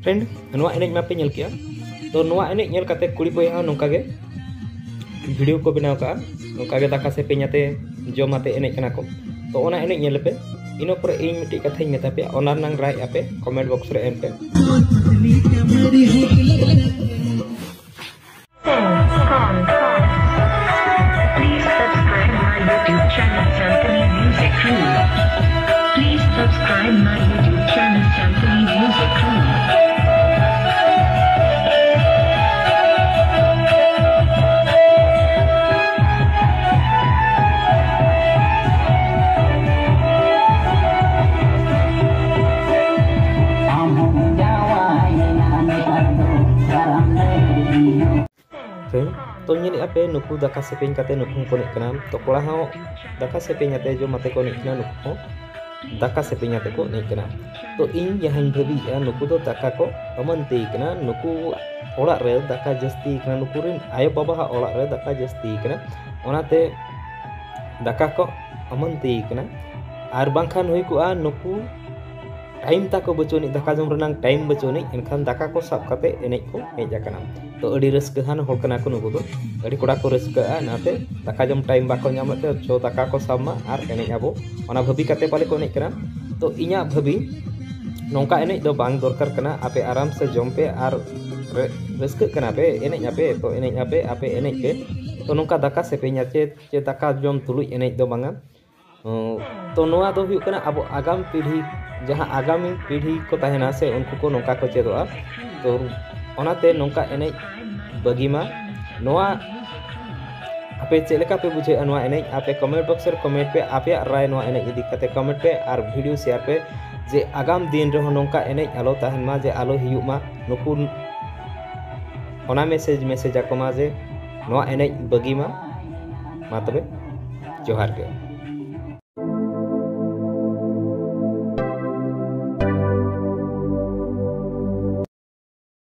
Friend नुआ एनेज मापे nail किया तो नुआ एनेज नेल काते कुड़ी बयहा नोका गे वीडियो को बनाव का नोका गे दाका से पेኛते जमाते एनेज कना को तो ओना एनेज नेल पे इनो पर इन मिटी कथाई मेता पे ओना नंग राय आपे कमेंट बॉक्स रे एम पे Please subscribe my YouTube channel Sampling Music Crew. तो nyeri ape nuku daka sepeng kate nuku konek kenam to kola hao daka sepeng ate jo mate konek kena nuku daka sepeng ate ko nek kena to in yahan bhabi ya nuku do daka ko amanti kena nuku orak re daka jasti kena nuku rin ayo baba ha orak re daka jasti kena onate daka ko amanti kena ar bangkhan hui ku a nuku time ताको बचोनी दाका जम रनांग time बचोनी एनखान दाका को साब काते एनेज को hedge आकना तो अडी रस्काहान होड़ कना को नुको दो अडी कोड़ा को रस्का नाते दाका जम टाइम बाको ᱧᱟᱢ लते चो दाका को साबमा आर एनेज आबो ओना भाबी काते पाले को एनेज कना तो इᱧᱟ भाबी नोंका एनेज दो बांग दरकार कना आपे आराम से जम पे आर रस्का कना पे एनेज आपे तो एनेज आपे एनेज पे तो नोंका दाका से पेña चे दाका जम तुलुj एनेज दो बांगा तो नोआ दो हुयु कना अब आगाम पीढ़ी जहाँ आगामी पीढ़ी को तहना से उनको को नौका को चेदोआ तो ओनाते नौका एनेज बगीमा नोआ आपे चेलेका पे बुझे नोआ एनेज आपे कमेंट बॉक्स रे कमेंट पे आपे राय नोआ एनेज इदी कते कमेंट पे और वीडियो शेयर पे जे आगाम दिन रे नौका एनेज आलो तहन मा जे आलो हियु मा नुकु ओना मैसेज आको मा जे नोआ एनेज बगीमा मा तबे जोहार के।